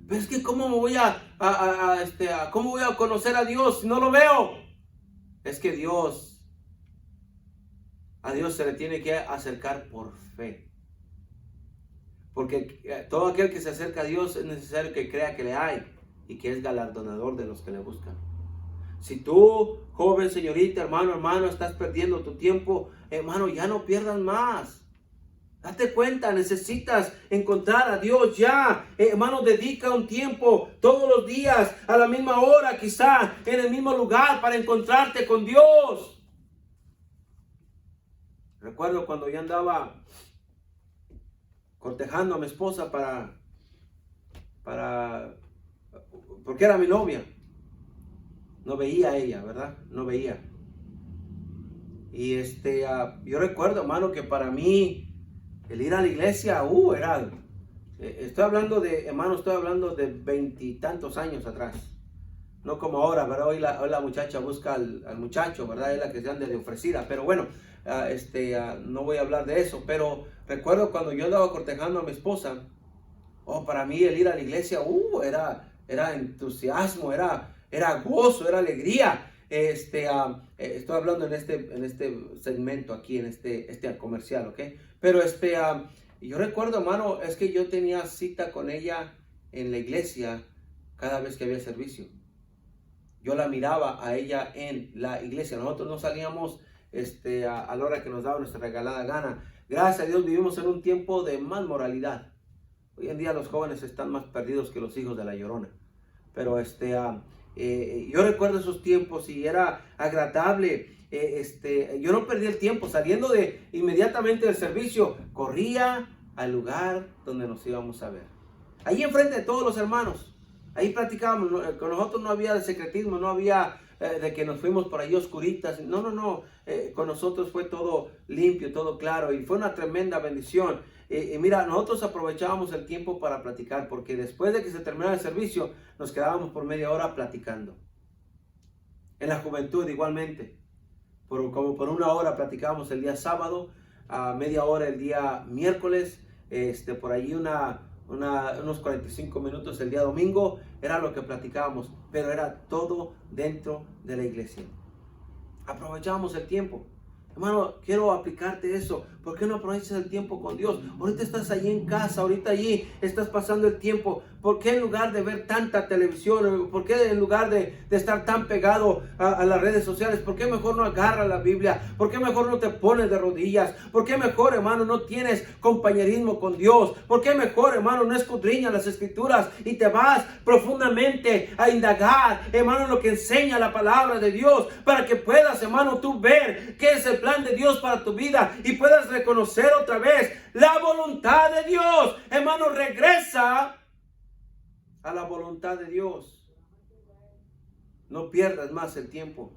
Pero es que ¿cómo me voy cómo voy a conocer a Dios si no lo veo? Es que a Dios se le tiene que acercar por fe. Porque todo aquel que se acerca a Dios es necesario que crea que le hay y que es galardonador de los que le buscan. Si tú, joven, señorita, hermano, estás perdiendo tu tiempo, hermano, ya no pierdas más. Date cuenta, necesitas encontrar a Dios ya. Hermano, dedica un tiempo todos los días, a la misma hora, quizá en el mismo lugar, para encontrarte con Dios. Recuerdo cuando yo andaba cortejando a mi esposa porque era mi novia. No veía a ella, ¿verdad? No veía. Y yo recuerdo, hermano, que para mí el ir a la iglesia, era... estoy hablando de 20 y tantos años atrás. No como ahora, ¿verdad? Hoy la muchacha busca al muchacho, ¿verdad? Es la que se anda de ofrecida. Pero bueno, no voy a hablar de eso. Pero recuerdo cuando yo andaba cortejando a mi esposa, para mí el ir a la iglesia, era entusiasmo, era gozo, era alegría. Estoy hablando en este segmento aquí, en este comercial, ¿ok? Pero yo recuerdo, hermano, es que yo tenía cita con ella en la iglesia cada vez que había servicio. Yo la miraba a ella en la iglesia. Nosotros no salíamos a la hora que nos daba nuestra regalada gana. Gracias a Dios vivimos en un tiempo de más moralidad. Hoy en día los jóvenes están más perdidos que los hijos de la Llorona. Pero yo recuerdo esos tiempos y era agradable. Yo no perdí el tiempo. Saliendo inmediatamente del servicio, corría al lugar donde nos íbamos a ver. Ahí enfrente de todos los hermanos. Ahí platicábamos. Con nosotros no había secretismo, no había de que nos fuimos por ahí oscuritas. No, no, no. Con nosotros fue todo limpio, todo claro y fue una tremenda bendición. Y mira, nosotros aprovechábamos el tiempo para platicar porque después de que se terminara el servicio nos quedábamos por media hora platicando. En la juventud igualmente. Como por una hora platicábamos el día sábado, a media hora el día miércoles, por ahí unos 45 minutos el día domingo, era lo que platicábamos, pero era todo dentro de la iglesia. Aprovechábamos el tiempo. Hermano, quiero aplicarte eso. ¿Por qué no aprovechas el tiempo con Dios? Ahorita estás allí en casa, ahorita allí estás pasando el tiempo. ¿Por qué en lugar de ver tanta televisión? ¿Por qué en lugar de estar tan pegado a las redes sociales? ¿Por qué mejor no agarras la Biblia? ¿Por qué mejor no te pones de rodillas? ¿Por qué mejor, hermano, no tienes compañerismo con Dios? ¿Por qué mejor, hermano, no escudriñas las Escrituras y te vas profundamente a indagar, hermano, lo que enseña la palabra de Dios, para que puedas, hermano, tú ver qué es el plan de Dios para tu vida y puedas reconocer otra vez la voluntad de Dios? Hermano, regresa a la voluntad de Dios. No pierdas más el tiempo,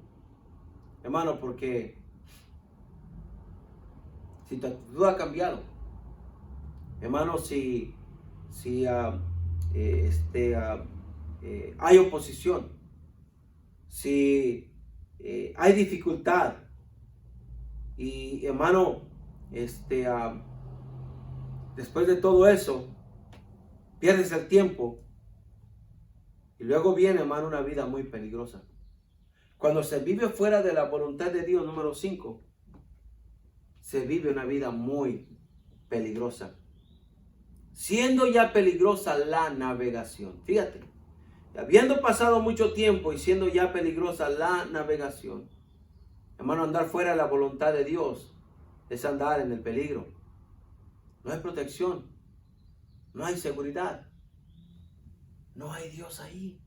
hermano, porque si tu actitud ha cambiado, hermano, si hay oposición, si hay dificultad, y hermano, después de todo eso, pierdes el tiempo. Y luego viene, hermano, una vida muy peligrosa. Cuando se vive fuera de la voluntad de Dios, número 5, se vive una vida muy peligrosa. Siendo ya peligrosa la navegación. Fíjate, habiendo pasado mucho tiempo y siendo ya peligrosa la navegación, hermano, andar fuera de la voluntad de Dios es andar en el peligro. No hay protección, no hay seguridad, no hay Dios ahí.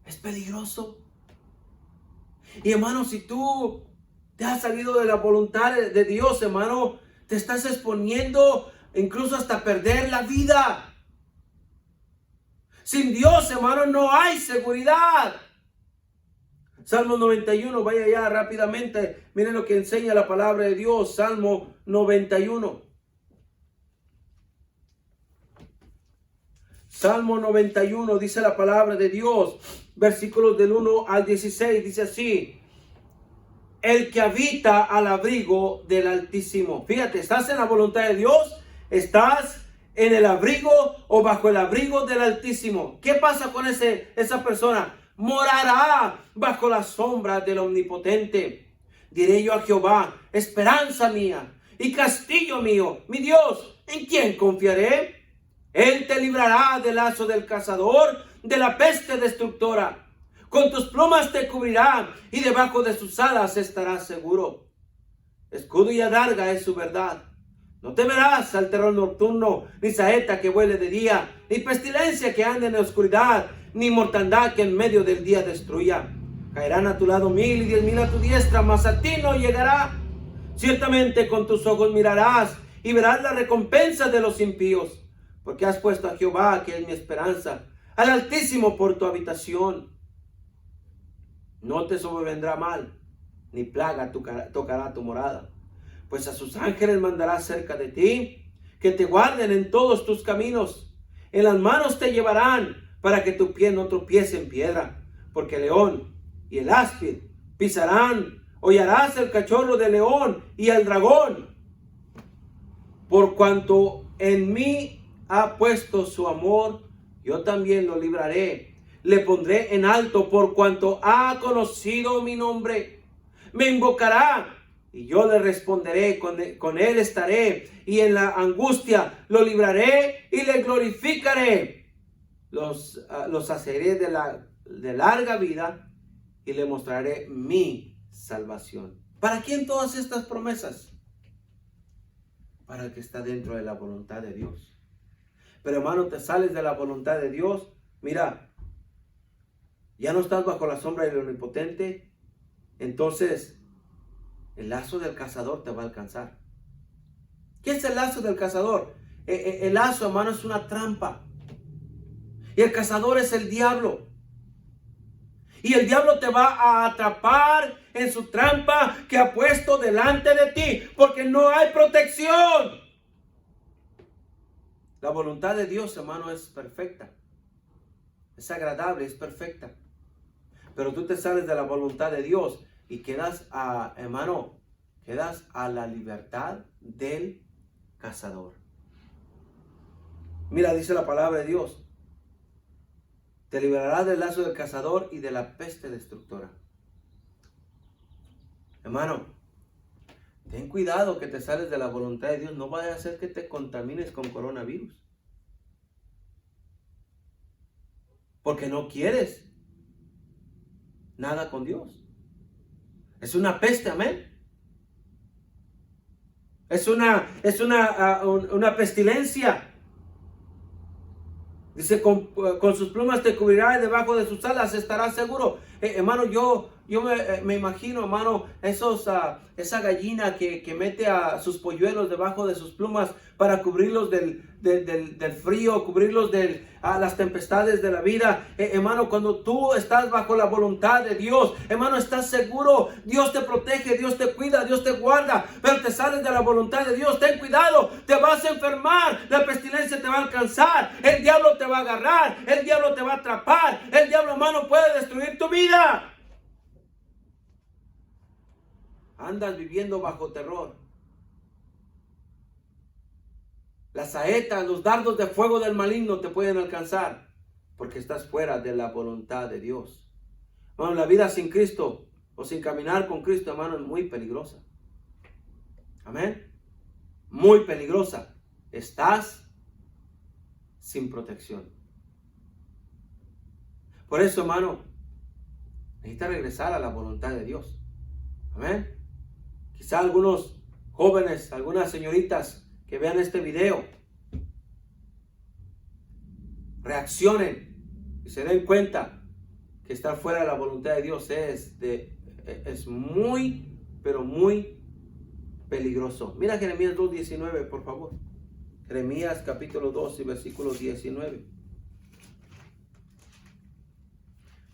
Es peligroso. Y hermano, si tú te has salido de la voluntad de Dios, hermano, te estás exponiendo incluso hasta perder la vida. Sin Dios, hermano, no hay seguridad. Salmo 91, vaya ya rápidamente. Miren lo que enseña la palabra de Dios. Salmo 91. Salmo 91 dice la palabra de Dios. Versículos del 1 al 16. Dice así: el que habita al abrigo del Altísimo. Fíjate, estás en la voluntad de Dios. Estás en el abrigo o bajo el abrigo del Altísimo. ¿Qué pasa con esa persona? Morará bajo la sombra del Omnipotente. Diré yo a Jehová, esperanza mía y castillo mío, mi Dios, ¿en quién confiaré? Él te librará del lazo del cazador, de la peste destructora. Con tus plumas te cubrirá y debajo de sus alas estarás seguro. Escudo y adarga es su verdad. No temerás al terror nocturno, ni saeta que vuele de día, ni pestilencia que ande en la oscuridad, ni mortandad que en medio del día destruya. Caerán a tu lado 1000 y 10,000 a tu diestra, mas a ti no llegará. Ciertamente con tus ojos mirarás y verás la recompensa de los impíos, porque has puesto a Jehová, que es mi esperanza, al Altísimo por tu habitación. No te sobrevendrá mal, ni plaga tocará tu morada, pues a sus ángeles mandará cerca de ti, que te guarden en todos tus caminos. En las manos te llevarán, para que tu pie no tropiece en piedra, porque el león y el áspid pisarán, hollarás el cachorro del león y el dragón. Por cuanto en mí ha puesto su amor, yo también lo libraré. Le pondré en alto por cuanto ha conocido mi nombre. Me invocará y yo le responderé, con él estaré, y en la angustia lo libraré y le glorificaré. Los saciaré de larga vida y le mostraré mi salvación. ¿Para quién todas estas promesas? Para el que está dentro de la voluntad de Dios. Pero hermano, te sales de la voluntad de Dios, mira, ya no estás bajo la sombra del Omnipotente, entonces el lazo del cazador te va a alcanzar. ¿Qué es el lazo del cazador? El lazo, hermano, es una trampa. Y el cazador es el diablo. Y el diablo te va a atrapar en su trampa que ha puesto delante de ti, porque no hay protección. La voluntad de Dios, hermano, es perfecta. Es agradable, es perfecta. Pero tú te sales de la voluntad de Dios y quedas a la libertad del cazador. Mira, dice la palabra de Dios: te liberará del lazo del cazador y de la peste destructora. Hermano, ten cuidado que te sales de la voluntad de Dios. No vaya a ser que te contamines con coronavirus. Porque no quieres nada con Dios. Es una peste, amén. Es una pestilencia. Dice, con sus plumas te cubrirá y debajo de sus alas estarás seguro. Hermano, yo me imagino, hermano, esa gallina que mete a sus polluelos debajo de sus plumas para cubrirlos del frío, cubrirlos de las tempestades de la vida. Hermano, cuando tú estás bajo la voluntad de Dios, hermano, estás seguro. Dios te protege, Dios te cuida, Dios te guarda. Pero te sales de la voluntad de Dios, ten cuidado, te vas a enfermar, la pestilencia te va a alcanzar, el diablo te va a agarrar, el diablo te va a atrapar, el diablo, hermano, puede destruir tu vida. Andas viviendo bajo terror. Las saetas, los dardos de fuego del maligno te pueden alcanzar porque estás fuera de la voluntad de Dios. Hermano, la vida sin Cristo o sin caminar con Cristo, hermano, es muy peligrosa. Amén. Muy peligrosa. Estás sin protección. Por eso, hermano, necesitas regresar a la voluntad de Dios. Amén. Quizá algunos jóvenes, algunas señoritas que vean este video, reaccionen y se den cuenta que estar fuera de la voluntad de Dios es muy, pero muy peligroso. Mira Jeremías 2:19, por favor. Jeremías capítulo 2 y versículo 19.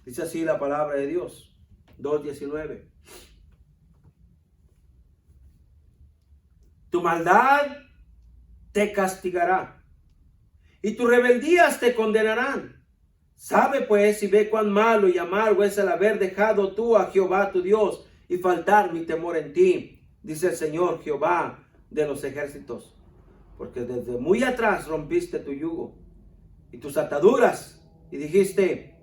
Dice así la palabra de Dios, 2:19. Tu maldad te castigará y tus rebeldías te condenarán. Sabe pues y ve cuán malo y amargo es el haber dejado tú a Jehová tu Dios y faltar mi temor en ti, dice el Señor Jehová de los ejércitos. Porque desde muy atrás rompiste tu yugo y tus ataduras y dijiste,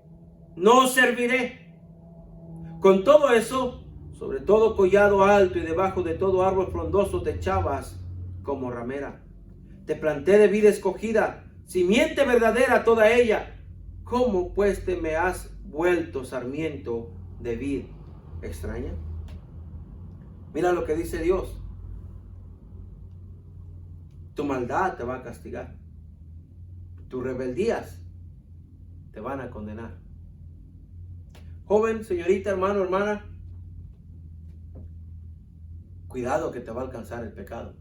no serviré. Con todo eso, sobre todo collado alto y debajo de todo árbol frondoso te echabas como ramera. Te planté de vid escogida, simiente verdadera toda ella. ¿Cómo pues te me has vuelto sarmiento de vid extraña? Mira lo que dice Dios. Tu maldad te va a castigar. Tus rebeldías te van a condenar. Joven, señorita, hermano, hermana, cuidado que te va a alcanzar el pecado.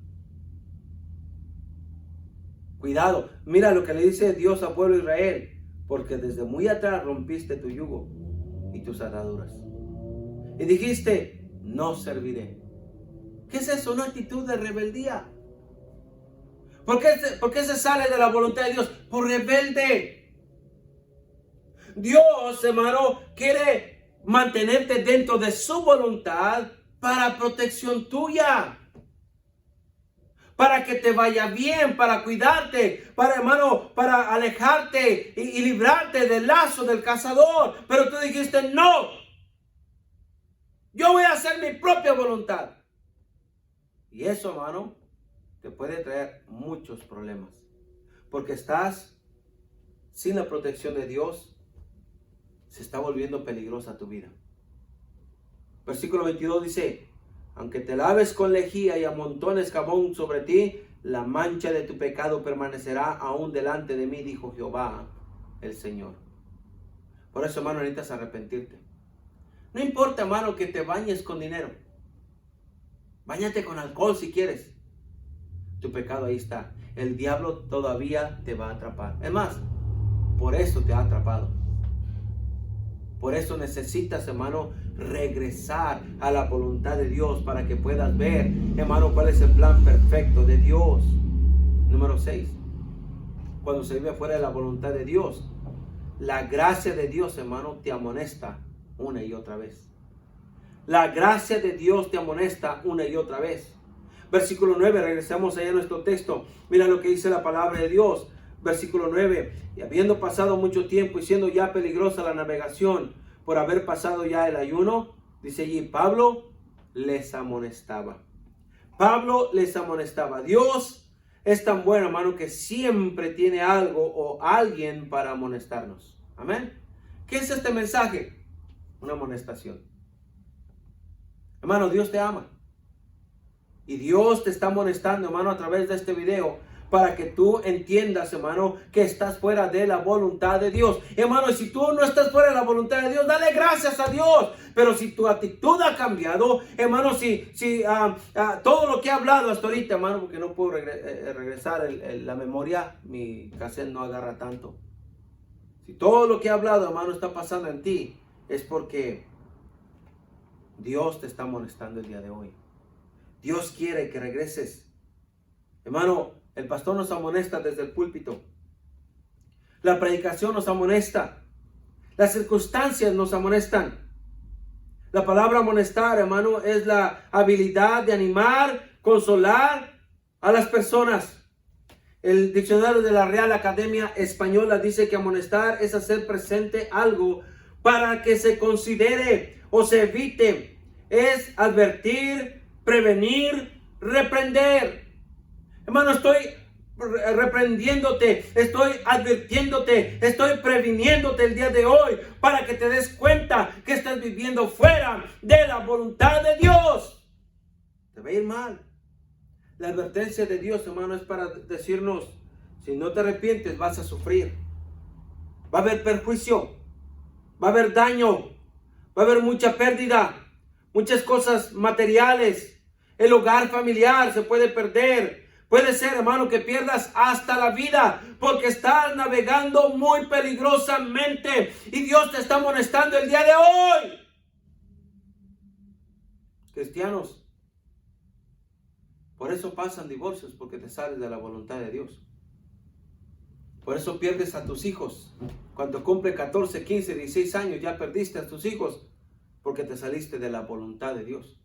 Cuidado, mira lo que le dice Dios al pueblo de Israel, porque desde muy atrás rompiste tu yugo y tus ataduras. Y dijiste, no serviré. ¿Qué es eso? Una actitud de rebeldía. ¿Por qué se sale de la voluntad de Dios? Por rebelde. Dios, hermano, quiere mantenerte dentro de su voluntad para protección tuya. Para que te vaya bien, para cuidarte, para alejarte y librarte del lazo del cazador. Pero tú dijiste, no, yo voy a hacer mi propia voluntad. Y eso, hermano, te puede traer muchos problemas. Porque estás sin la protección de Dios, se está volviendo peligrosa tu vida. Versículo 22 dice, aunque te laves con lejía y amontones jabón sobre ti, la mancha de tu pecado permanecerá aún delante de mí, dijo Jehová el Señor. Por eso, hermano, necesitas arrepentirte. No importa, hermano, que te bañes con dinero. Báñate con alcohol si quieres. Tu pecado ahí está. El diablo todavía te va a atrapar. Es más, por eso te ha atrapado. Por eso necesitas, hermano, regresar a la voluntad de Dios para que puedas ver, hermano, cuál es el plan perfecto de Dios. Número 6. Cuando se vive fuera de la voluntad de Dios, la gracia de Dios, hermano, te amonesta una y otra vez. La gracia de Dios te amonesta una y otra vez. Versículo 9, regresamos allá a nuestro texto. Mira lo que dice la palabra de Dios. Versículo 9, y habiendo pasado mucho tiempo y siendo ya peligrosa la navegación por haber pasado ya el ayuno, dice allí, Pablo les amonestaba. Pablo les amonestaba. Dios es tan bueno, hermano, que siempre tiene algo o alguien para amonestarnos. Amén. ¿Qué es este mensaje? Una amonestación. Hermano, Dios te ama. Y Dios te está amonestando, hermano, a través de este video, para que tú entiendas, hermano, que estás fuera de la voluntad de Dios. Hermano, y si tú no estás fuera de la voluntad de Dios, dale gracias a Dios. Pero si tu actitud ha cambiado, hermano, si todo lo que he hablado hasta ahorita, hermano, porque no puedo regresar la memoria, mi cassette no agarra tanto. Si todo lo que he hablado, hermano, está pasando en ti, es porque Dios te está amonestando el día de hoy. Dios quiere que regreses. Hermano, el pastor nos amonesta desde el púlpito. La predicación nos amonesta. Las circunstancias nos amonestan. La palabra amonestar, hermano, es la habilidad de animar, consolar a las personas. El diccionario de la Real Academia Española dice que amonestar es hacer presente algo para que se considere o se evite. Es advertir, prevenir, reprender. Hermano, estoy reprendiéndote, estoy advirtiéndote, estoy previniéndote el día de hoy para que te des cuenta que estás viviendo fuera de la voluntad de Dios. Te va a ir mal. La advertencia de Dios, hermano, es para decirnos, si no te arrepientes vas a sufrir. Va a haber perjuicio, va a haber daño, va a haber mucha pérdida. Muchas cosas materiales, el hogar familiar se puede perder. Puede ser, hermano, que pierdas hasta la vida porque estás navegando muy peligrosamente y Dios te está amonestando el día de hoy. Cristianos, por eso pasan divorcios, porque te sales de la voluntad de Dios. Por eso pierdes a tus hijos. Cuando cumple 14, 15, 16 años ya perdiste a tus hijos. Porque te saliste de la voluntad de Dios.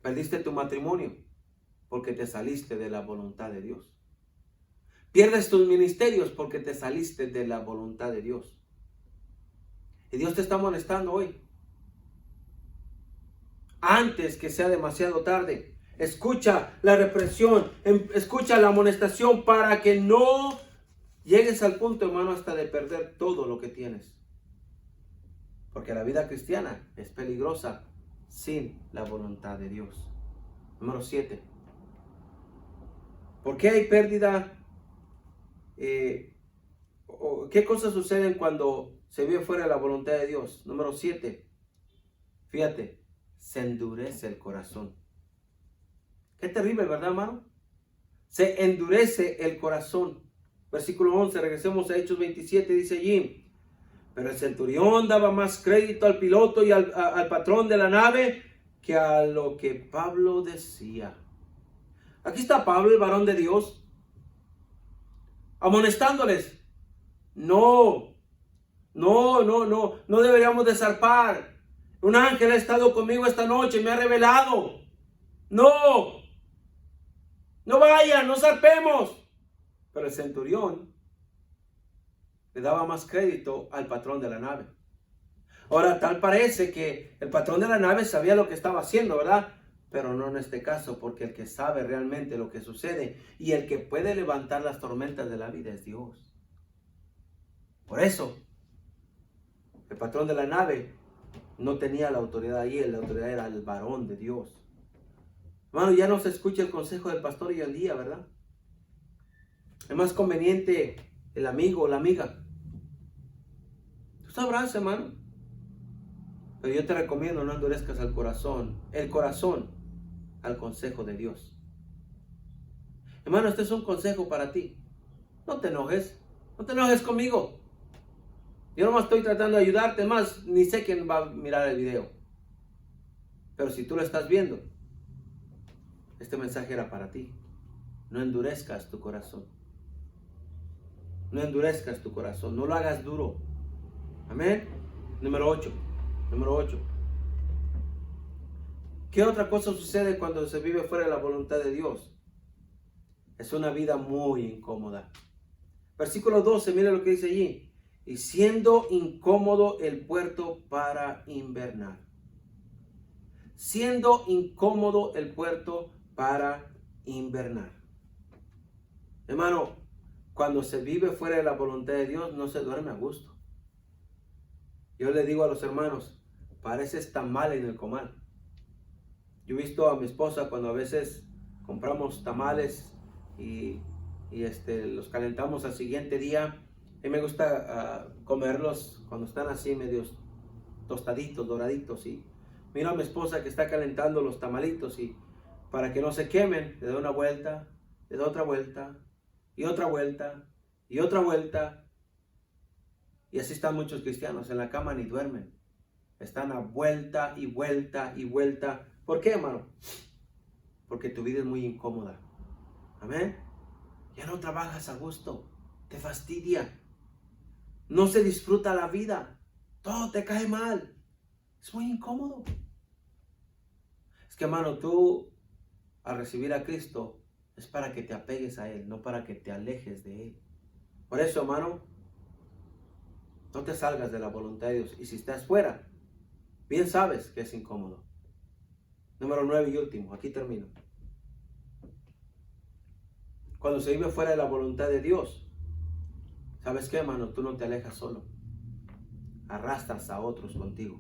Perdiste tu matrimonio porque te saliste de la voluntad de Dios. Pierdes tus ministerios porque te saliste de la voluntad de Dios. Y Dios te está amonestando hoy. Antes que sea demasiado tarde, escucha la reprensión, escucha la amonestación para que no llegues al punto, hermano, hasta de perder todo lo que tienes. Porque la vida cristiana es peligrosa sin la voluntad de Dios. Número 7. ¿Por qué hay pérdida? ¿Qué cosas suceden cuando se vive fuera de la voluntad de Dios? Número 7. Fíjate, se endurece el corazón. Qué terrible, ¿verdad, hermano? Se endurece el corazón. Versículo 11, regresemos a Hechos 27, dice allí. Pero el centurión daba más crédito al piloto y al patrón de la nave que a lo que Pablo decía. Aquí está Pablo, el varón de Dios, amonestándoles. No deberíamos de zarpar. Un ángel ha estado conmigo esta noche, me ha revelado. No vayan, no zarpemos. Pero el centurión le daba más crédito al patrón de la nave. Ahora, tal parece que el patrón de la nave sabía lo que estaba haciendo, ¿verdad? Pero no en este caso, porque el que sabe realmente lo que sucede y el que puede levantar las tormentas de la vida es Dios. Por eso, el patrón de la nave no tenía la autoridad ahí, la autoridad era el varón de Dios. Hermano, ya no se escucha el consejo del pastor hoy en día, ¿verdad? Es más conveniente el amigo o la amiga. Tú sabrás, hermano. Pero yo te recomiendo no endurezcas el corazón al consejo de Dios. Hermano, este es un consejo para ti. No te enojes conmigo. Yo nomás estoy tratando de ayudarte, más ni sé quién va a mirar el video. Pero si tú lo estás viendo, este mensaje era para ti. No endurezcas tu corazón. No endurezcas tu corazón. No lo hagas duro. Amén. Número 8. Número 8. ¿Qué otra cosa sucede cuando se vive fuera de la voluntad de Dios? Es una vida muy incómoda. Versículo 12, mira lo que dice allí. Y siendo incómodo el puerto para invernar. Siendo incómodo el puerto para invernar. Hermano, cuando se vive fuera de la voluntad de Dios, no se duerme a gusto. Yo le digo a los hermanos, pareces tamal en el comal. Yo he visto a mi esposa cuando a veces compramos tamales y los calentamos al siguiente día. A mí me gusta comerlos cuando están así medios tostaditos, doraditos. Y miro a mi esposa que está calentando los tamalitos y para que no se quemen, le da una vuelta, le da otra vuelta y otra vuelta y otra vuelta. Y así están muchos cristianos, en la cama ni duermen. Están a vuelta y vuelta y vuelta. ¿Por qué, hermano? Porque tu vida es muy incómoda. Amén. Ya no trabajas a gusto. Te fastidia. No se disfruta la vida. Todo te cae mal. Es muy incómodo. Es que, hermano, tú al recibir a Cristo es para que te apegues a Él, no para que te alejes de Él. Por eso, hermano, no te salgas de la voluntad de Dios. Y si estás fuera, bien sabes que es incómodo. Número 9 y último, aquí termino. Cuando se vive fuera de la voluntad de Dios, ¿sabes qué, hermano? Tú no te alejas solo. Arrastras a otros contigo.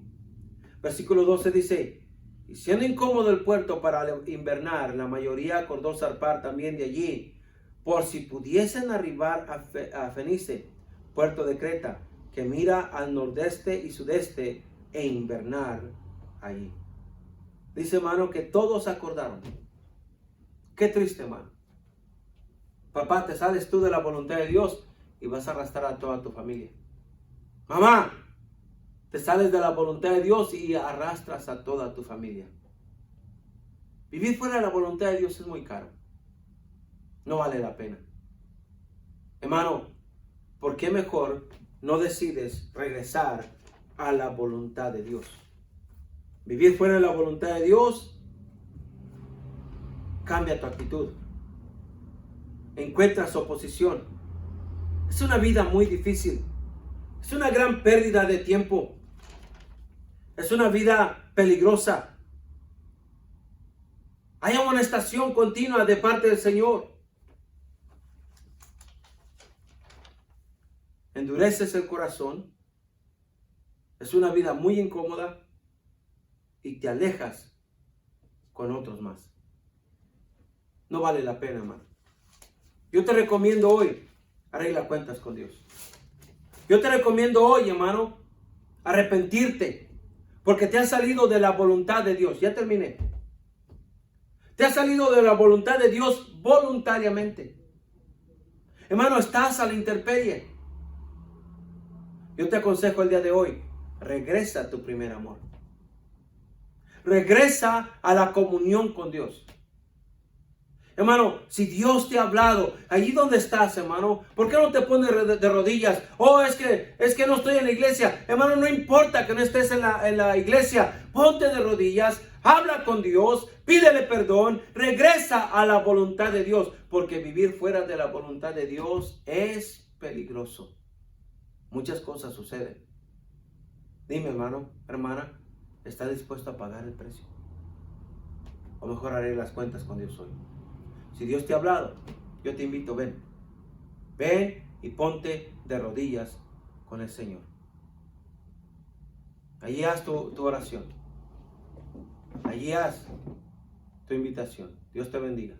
Versículo 12 dice, y siendo incómodo el puerto para invernar, la mayoría acordó zarpar también de allí, por si pudiesen arribar a Fenice, puerto de Creta, que mira al nordeste y sudeste, e invernar allí. Dice, hermano, que todos acordaron. Qué triste, hermano. Papá, te sales tú de la voluntad de Dios y vas a arrastrar a toda tu familia. Mamá, te sales de la voluntad de Dios y arrastras a toda tu familia. Vivir fuera de la voluntad de Dios es muy caro. No vale la pena. Hermano, ¿por qué mejor no decides regresar a la voluntad de Dios? Vivir fuera de la voluntad de Dios cambia tu actitud. Encuentras oposición. Es una vida muy difícil. Es una gran pérdida de tiempo. Es una vida peligrosa. Hay amonestación continua de parte del Señor. Endureces el corazón. Es una vida muy incómoda. Y te alejas con otros más. No vale la pena, hermano. Yo te recomiendo hoy, arregla cuentas con Dios. Yo te recomiendo hoy, hermano, arrepentirte. Porque te has salido de la voluntad de Dios. Ya terminé. Te has salido de la voluntad de Dios voluntariamente. Hermano, estás a la intemperie. Yo te aconsejo el día de hoy, regresa a tu primer amor. Regresa a la comunión con Dios. Hermano, si Dios te ha hablado, allí donde estás, hermano, ¿por qué no te pones de rodillas? Oh, es que no estoy en la iglesia. Hermano, no importa que no estés en la iglesia. Ponte de rodillas, habla con Dios, pídele perdón, regresa a la voluntad de Dios. Porque vivir fuera de la voluntad de Dios es peligroso. Muchas cosas suceden. Dime, hermano, hermana, ¿está dispuesto a pagar el precio? O mejor haré las cuentas con Dios hoy. Si Dios te ha hablado, yo te invito, ven. Ven y ponte de rodillas con el Señor. Allí haz tu oración. Allí haz tu invitación. Dios te bendiga.